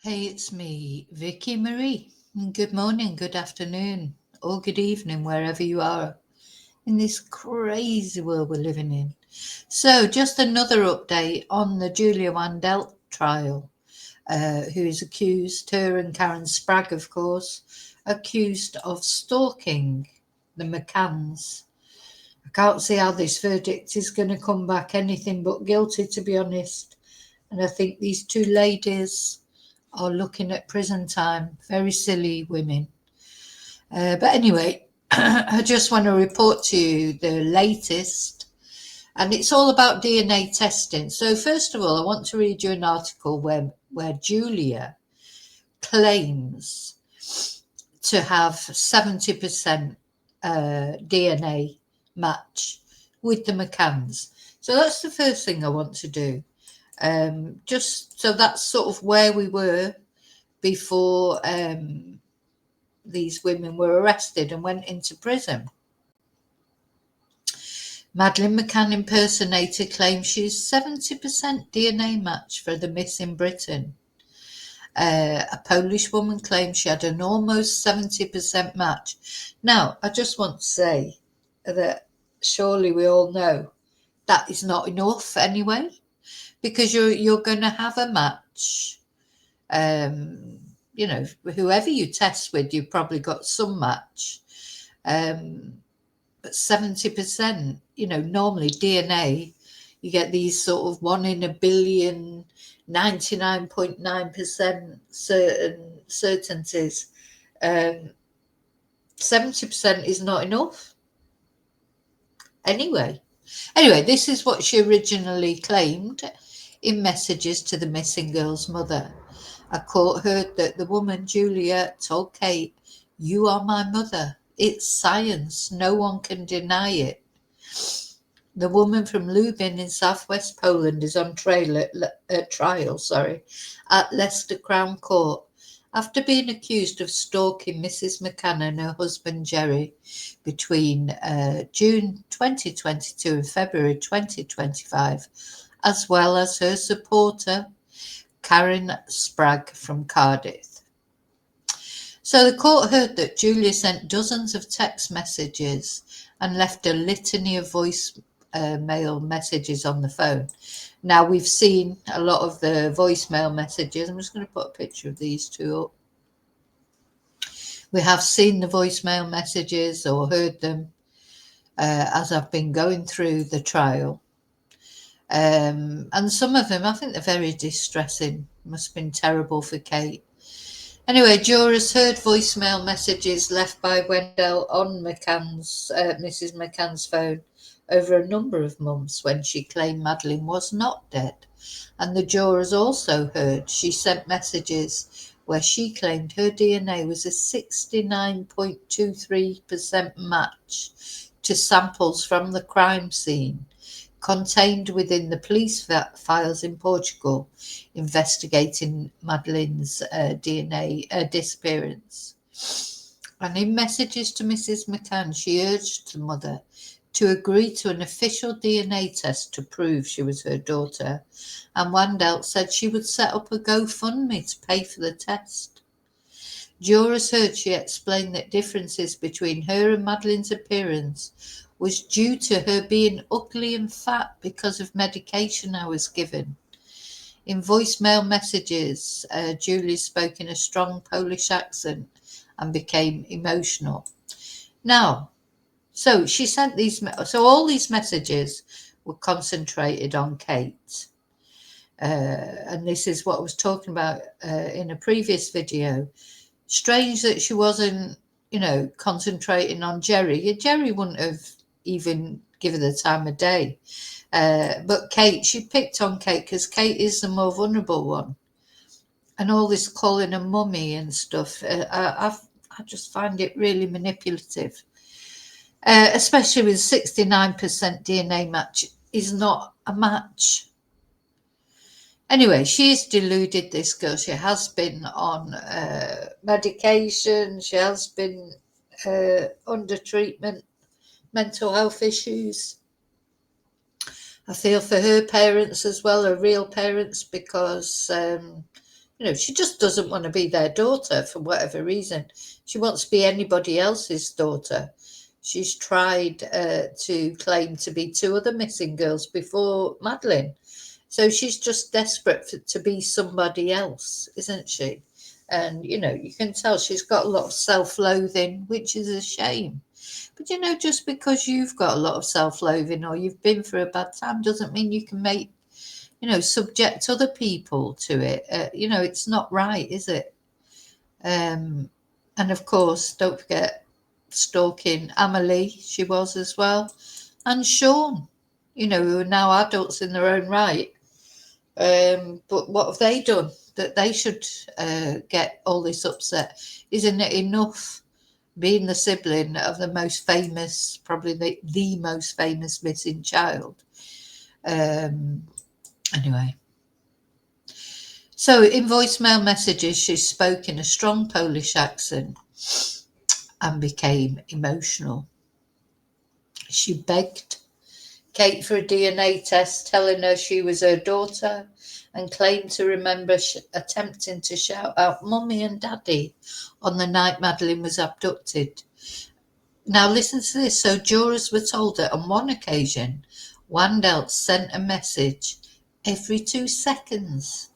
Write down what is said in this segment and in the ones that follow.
Hey, it's me, Vicky Marie. Good morning, good afternoon, or good evening, wherever you are in this crazy world we're living in. So, just another update on the Julia Wandelt trial, who is accused, her and Karen Spragg, of course, accused of stalking the McCanns. I can't see how this verdict is going to come back anything but guilty, to be honest. And I think these two ladies are looking at prison time. Very silly women. But anyway, I just want to report to you the latest, and it's all about DNA testing. So, first of all, I want to read you an article where Julia claims to have 70% DNA match with the McCanns. So, that's the first thing I want to do. Just so that's sort of where we were before these women were arrested and went into prison. Madeleine McCann impersonator claims she's 70% DNA match for the Miss in Britain. A Polish woman claims she had an almost 70% match. Now, I just want to say that surely we all know that is not enough anyway, because you're going to have a match. Whoever you test with, you've probably got some match. But 70%, normally DNA, you get these sort of 1 in a billion, 99.9% certainties. 70% is not enough. Anyway, this is what she originally claimed in messages to the missing girl's mother. A court heard that the woman, Julia, told Kate, "You are my mother. It's science. No one can deny it." The woman from Lubin in southwest Poland is on trial at Leicester Crown Court after being accused of stalking Mrs. McCann and her husband Gerry between June 2022 and February 2025, as well as her supporter Karen Spragg from Cardiff. So the court heard that Julia sent dozens of text messages and left a litany of voicemail messages on the phone. Now, we've seen a lot of the voicemail messages. I'm just going to put a picture of these two up. We have seen the voicemail messages or heard them as I've been going through the trial. And some of them, I think they're very distressing. Must have been terrible for Kate. Anyway, jurors heard voicemail messages left by Wandelt on Mrs. McCann's phone over a number of months when she claimed Madeleine was not dead. And the jurors also heard she sent messages where she claimed her DNA was a 69.23% match to samples from the crime scene contained within the police files in Portugal investigating Madeleine's DNA disappearance. And in messages to Mrs. McCann, she urged the mother to agree to an official DNA test to prove she was her daughter, and Wandelt said she would set up a GoFundMe to pay for the test. Jurors heard she explained that differences between her and Madeleine's appearance was due to her being ugly and fat because of medication I was given. In voicemail messages, Julie spoke in a strong Polish accent and became emotional. Now, so she sent so all these messages were concentrated on Kate. And this is what I was talking about in a previous video. Strange that she wasn't, concentrating on Gerry. Gerry wouldn't have even given the time of day. But Kate, she picked on Kate because Kate is the more vulnerable one. And all this calling her mummy and stuff, I just find it really manipulative. Especially with 69% DNA match is not a match. Anyway, she's deluded, this girl. She has been on medication. She has been under treatment, mental health issues. I feel for her parents as well, her real parents, because, she just doesn't want to be their daughter for whatever reason. She wants to be anybody else's daughter. She's tried to claim to be two other missing girls before Madeleine. So she's just desperate to be somebody else, isn't she? And, you can tell she's got a lot of self-loathing, which is a shame. But, just because you've got a lot of self-loathing or you've been through a bad time doesn't mean you can make, subject other people to it. It's not right, is it? And of course, don't forget stalking Amelie, she was as well, and Sean, who are now adults in their own right. But what have they done that they should get all this upset? Isn't it enough being the sibling of the most famous, probably the most famous missing child? Anyway. So in voicemail messages, she spoke in a strong Polish accent and became emotional. She begged Kate for a DNA test, telling her she was her daughter, and claimed to remember attempting to shout out "Mummy" and "Daddy" on the night Madeleine was abducted. Now listen to this. So jurors were told that on one occasion, Wandelt sent a message every 2 seconds,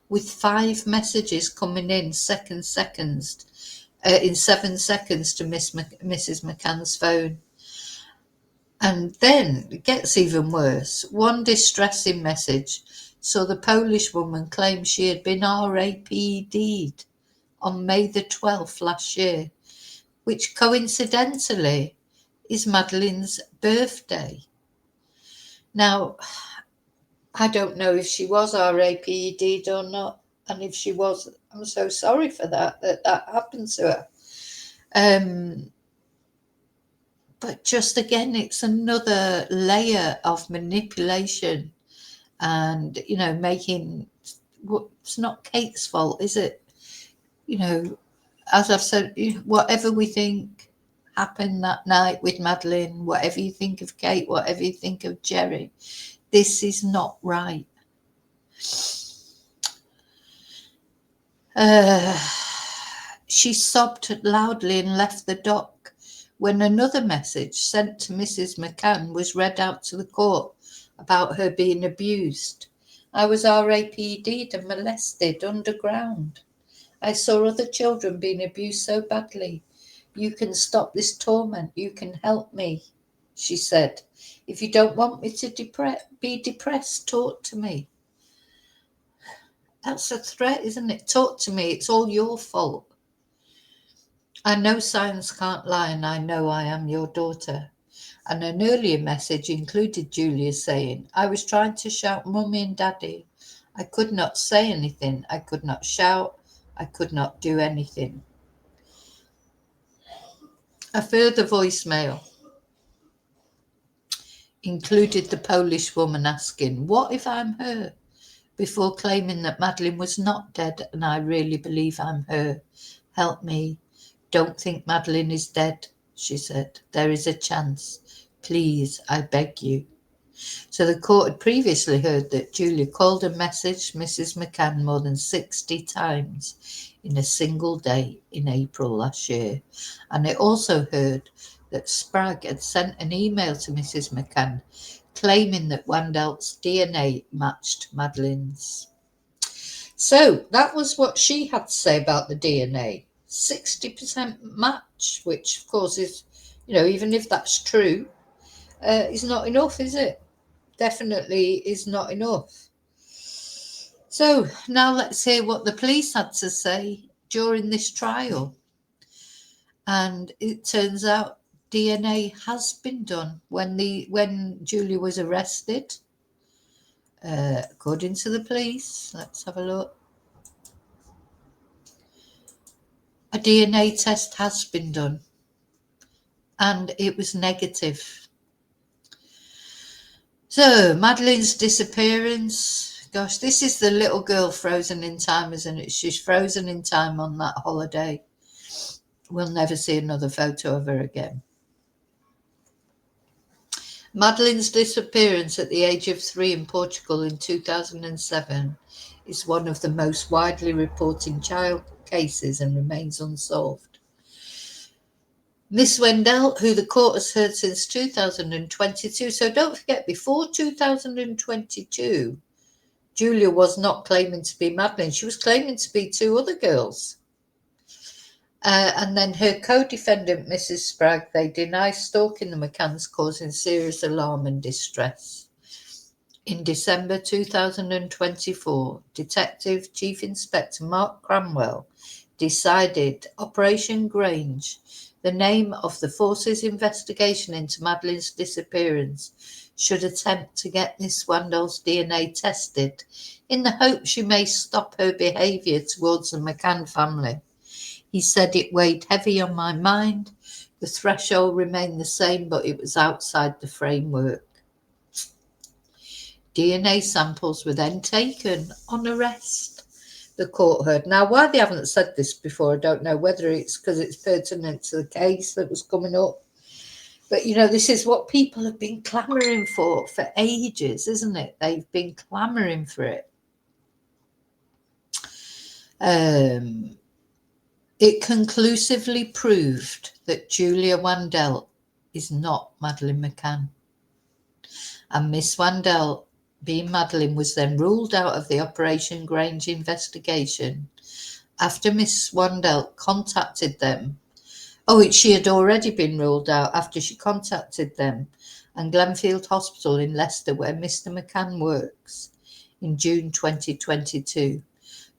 with 5 messages coming in 7 seconds to Mrs. McCann's phone. And then it gets even worse. One distressing message saw the Polish woman claim she had been RAPD'd on May the 12th last year, which coincidentally is Madeleine's birthday. Now, I don't know if she was RAPD'd or not, and if she was, I'm so sorry for that happened to her. But just again, it's another layer of manipulation and, making, it's not Kate's fault, is it? As I've said, whatever we think happened that night with Madeleine, whatever you think of Kate, whatever you think of Gerry, this is not right. She sobbed loudly and left the dock when another message sent to Mrs. McCann was read out to the court about her being abused. I was RAPD'd and molested underground. I saw other children being abused so badly. You can stop this torment. You can help me, she said. If you don't want me to be depressed, talk to me. That's a threat, isn't it? Talk to me. It's all your fault. I know science can't lie, and I know I am your daughter. And an earlier message included Julia saying, I was trying to shout Mummy and Daddy. I could not say anything. I could not shout. I could not do anything. A further voicemail included the Polish woman asking, what if I'm her? Before claiming that Madeleine was not dead, and I really believe I'm her. Help me. Don't think Madeleine is dead, she said. There is a chance. Please, I beg you. So the court had previously heard that Julia called and messaged Mrs. McCann more than 60 times in a single day in April last year. And it also heard that Spragg had sent an email to Mrs. McCann claiming that Wandelt's DNA matched Madeleine's. So that was what she had to say about the DNA. 60% match, which of course is, even if that's true, is not enough, is it? Definitely is not enough. So now let's hear what the police had to say during this trial. And it turns out DNA has been done when Julia was arrested. According to the police, let's have a look. A DNA test has been done, and it was negative. So, Madeleine's disappearance. Gosh, this is the little girl frozen in time, isn't it? She's frozen in time on that holiday. We'll never see another photo of her again. Madeleine's disappearance at the age of 3 in Portugal in 2007 is one of the most widely reported child cases and remains unsolved. Miss Wandelt, who the court has heard since 2022, so don't forget, before 2022, Julia was not claiming to be Madeleine. She was claiming to be two other girls. And then her co-defendant, Mrs. Spragg, they deny stalking the McCanns, causing serious alarm and distress. In December 2024, Detective Chief Inspector Mark Cranwell decided Operation Grange, the name of the force's investigation into Madeleine's disappearance, should attempt to get Miss Wandelt's DNA tested in the hope she may stop her behaviour towards the McCann family. He said, "It weighed heavy on my mind. The threshold remained the same, but it was outside the framework." DNA samples were then taken on arrest, the court heard. Now, why they haven't said this before, I don't know, whether it's because it's pertinent to the case that was coming up. But, this is what people have been clamouring for ages, isn't it? They've been clamouring for it. It conclusively proved that Julia Wandelt is not Madeleine McCann. And Miss Wandelt, being Madeleine, was then ruled out of the Operation Grange investigation after Miss Wandelt contacted them. She had already been ruled out after she contacted them and Glenfield Hospital in Leicester, where Mr. McCann works, in June 2022.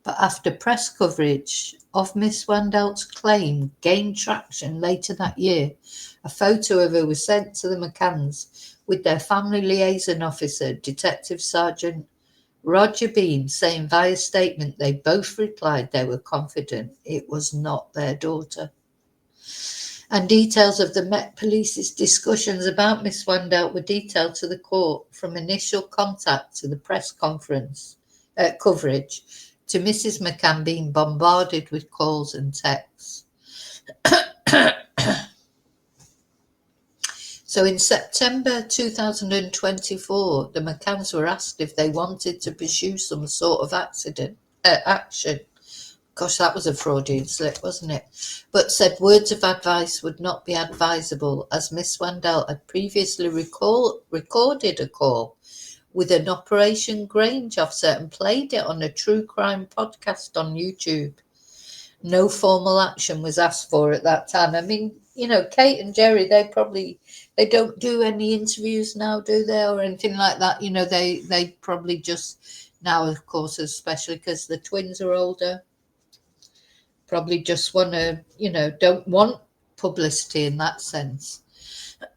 But after press coverage of Miss Wandelt's claim gained traction later that year, a photo of her was sent to the McCanns with their family liaison officer, Detective Sergeant Roger Bean, saying via statement they both replied they were confident it was not their daughter. And details of the Met Police's discussions about Miss Wandelt were detailed to the court, from initial contact to the press conference coverage, to Mrs. McCann being bombarded with calls and texts. So in September 2024, the McCanns were asked if they wanted to pursue some sort of action. Gosh, that was a Freudian slip, wasn't it? But said words of advice would not be advisable, as Miss Wandelt had previously recorded a call with an Operation Grange officer and played it on a true crime podcast on YouTube. No formal action was asked for at that time. I mean, Kate and Gerry, they don't do any interviews now, do they, or anything like that? They probably just now, of course, especially because the twins are older, probably just want to, don't want publicity in that sense.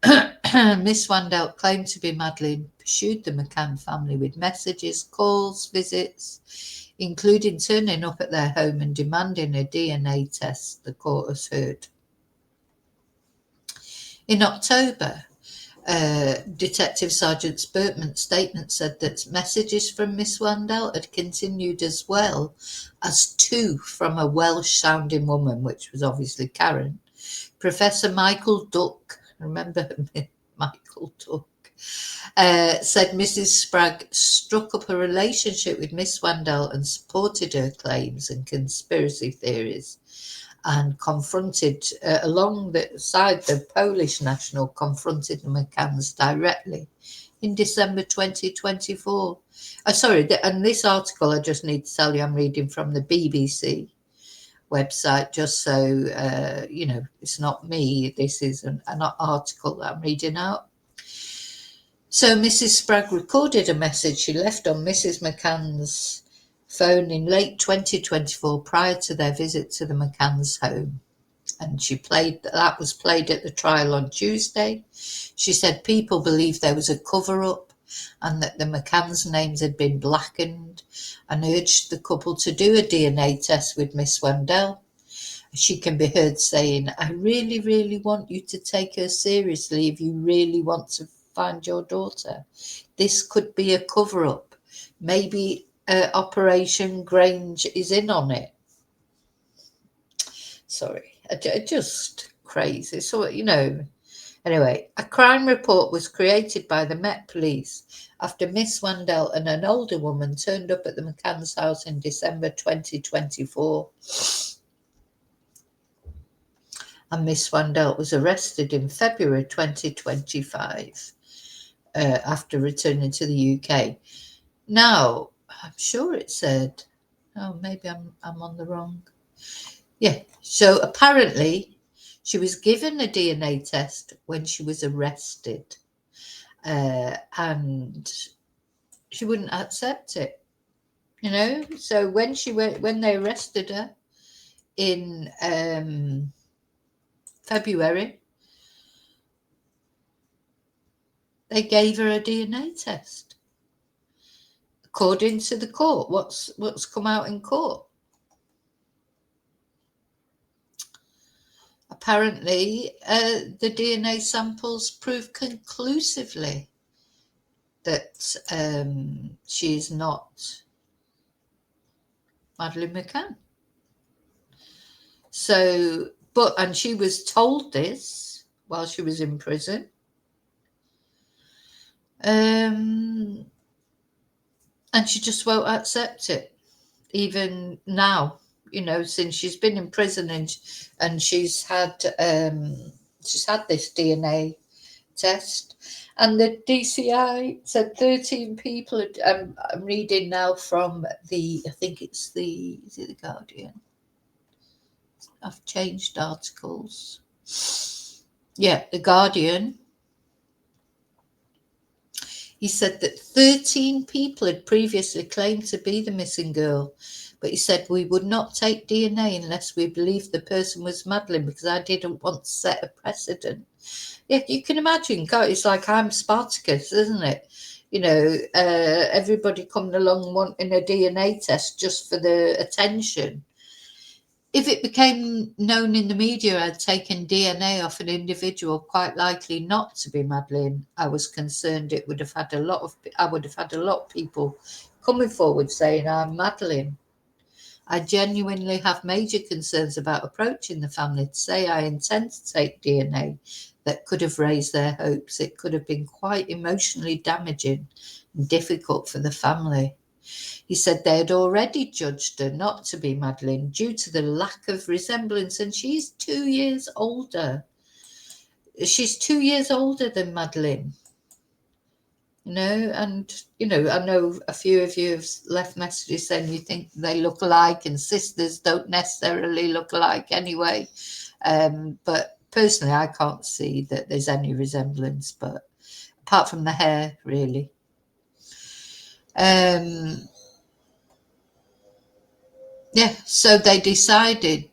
Miss Wandelt claimed to be Madeleine, pursued the McCann family with messages, calls, visits, including turning up at their home and demanding a DNA test, the court has heard. In October, Detective Sergeant Spurtman's statement said that messages from Miss Wandelt had continued, as well as two from a Welsh-sounding woman, which was obviously Karen. Professor Michael Duck, remember Michael Duck, said Mrs. Spragg struck up a relationship with Miss Wandelt and supported her claims and conspiracy theories, and confronted, alongside the Polish national, confronted the McCanns directly in December 2024. And this article, I just need to tell you, I'm reading from the BBC website, just so, it's not me. This is an article that I'm reading out. So Mrs. Spragg recorded a message she left on Mrs. McCann's phone in late 2024 prior to their visit to the McCann's home. And that was played at the trial on Tuesday. She said people believed there was a cover-up and that the McCann's names had been blackened, and urged the couple to do a DNA test with Miss Wandelt. She can be heard saying, "I really, really want you to take her seriously if you really want to find your daughter. This could be a cover-up. Maybe Operation Grange is in on it." Sorry, just crazy. So, Anyway, a crime report was created by the Met Police after Miss Wandelt and an older woman turned up at the McCann's house in December 2024. And Miss Wandelt was arrested in February 2025 after returning to the UK. Now, I'm sure it said, oh, maybe I'm on the wrong. Yeah, so apparently she was given a DNA test when she was arrested, and she wouldn't accept it, you know. So when they arrested her in February, they gave her a DNA test. According to the court, what's come out in court. Apparently, the DNA samples prove conclusively that she is not Madeleine McCann. So, and she was told this while she was in prison. And she just won't accept it, even now, you know, since she's been in prison and she's had this DNA test. And the DCI said 13 people, I'm reading now from I think it's is it the Guardian? I've changed articles. Yeah, the Guardian. He said that 13 people had previously claimed to be the missing girl, but he said we would not take DNA unless we believed the person was Madeleine, because I didn't want to set a precedent. Yeah, you can imagine, it's like I'm Spartacus, isn't it? You know, everybody coming along wanting a DNA test just for the attention. If it became known in the media I'd taken DNA off an individual quite likely not to be Madeleine, I was concerned I would have had a lot of people coming forward saying I'm Madeleine. I genuinely have major concerns about approaching the family to say I intend to take DNA that could have raised their hopes. It could have been quite emotionally damaging and difficult for the family. He said they had already judged her not to be Madeleine due to the lack of resemblance, and she's 2 years older. She's 2 years older than Madeleine. You know, and, you know, I know a few of you have left messages saying you think they look alike, and sisters don't necessarily look alike anyway. But personally, I can't see that there's any resemblance, but apart from the hair, really. Yeah, so they decided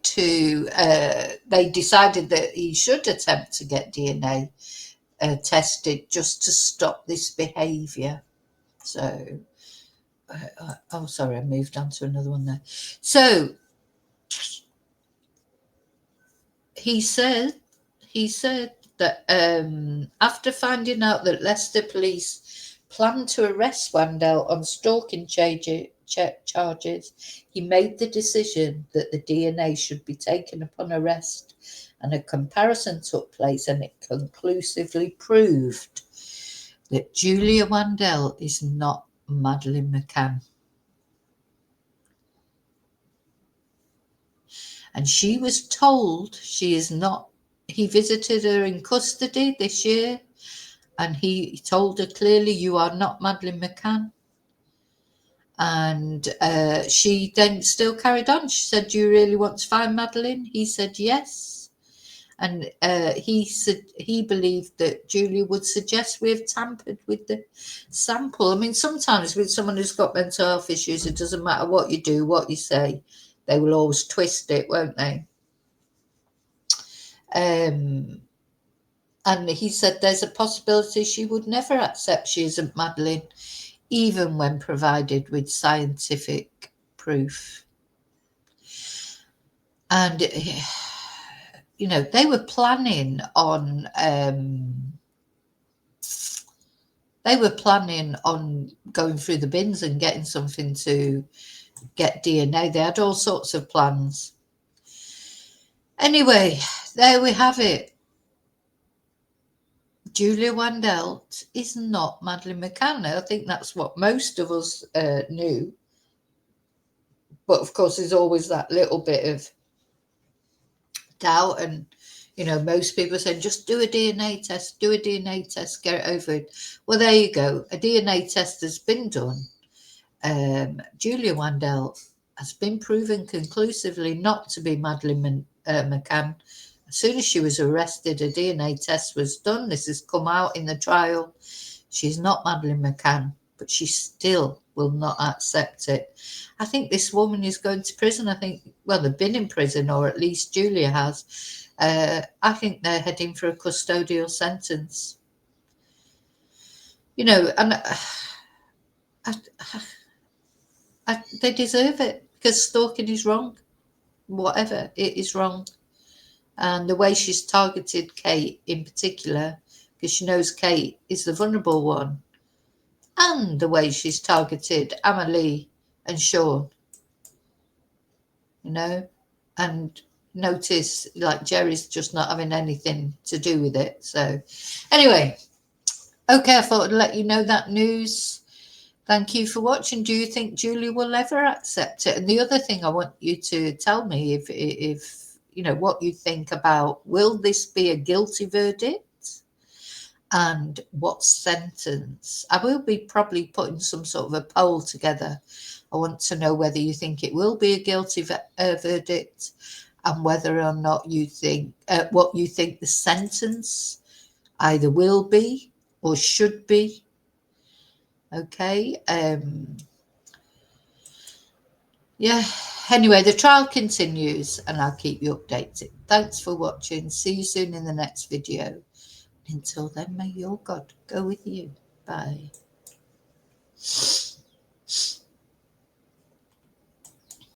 that he should attempt to get DNA tested just to stop this behaviour. So, sorry, I moved on to another one there. So he said that after finding out that Leicester police planned to arrest Wandelt on stalking charges, he made the decision that the DNA should be taken upon arrest, and a comparison took place, and it conclusively proved that Julia Wandelt is not Madeleine McCann. And she was told she is not. He visited her in custody this year, and he told her clearly, you are not Madeleine McCann. And she then still carried on. She said, do you really want to find Madeleine? He said yes. And he said he believed that Julia would suggest we have tampered with the sample. I mean, sometimes with someone who's got mental health issues, it doesn't matter what you do, what you say, they will always twist it, won't they? And he said there's a possibility she would never accept she isn't Madeleine, even when provided with scientific proof. And, you know, they were planning on going through the bins and getting something to get DNA. They had all sorts of plans. Anyway, there we have it. Julia Wandelt is not Madeleine McCann. I think that's what most of us knew. But of course, there's always that little bit of doubt. And, you know, most people say, just do a DNA test, do a DNA test, get it over it. Well, there you go. A DNA test has been done. Julia Wandelt has been proven conclusively not to be Madeleine McCann. As soon as she was arrested, a DNA test was done. This has come out in the trial. She's not Madeleine McCann, but she still will not accept it. I think this woman is going to prison. I think, well, they've been in prison, or at least Julia has. I think they're heading for a custodial sentence. You know, and they deserve it, because stalking is wrong. Whatever, it is wrong. And the way she's targeted Kate in particular, because she knows Kate is the vulnerable one, and the way she's targeted Emily and Sean, you know, and notice like Jerry's just not having anything to do with it. So anyway, okay, I thought I'd let you know that news. Thank you for watching. Do you think Julie will ever accept it? And the other thing I want you to tell me, if you know, what you think about, will this be a guilty verdict? And what sentence? I will be probably putting some sort of a poll together. I want to know whether you think it will be a guilty verdict, and whether or not you think what you think the sentence either will be or should be. Okay. Yeah. Anyway, the trial continues, and I'll keep you updated. Thanks for watching. See you soon in the next video. Until then, may your God go with you. Bye.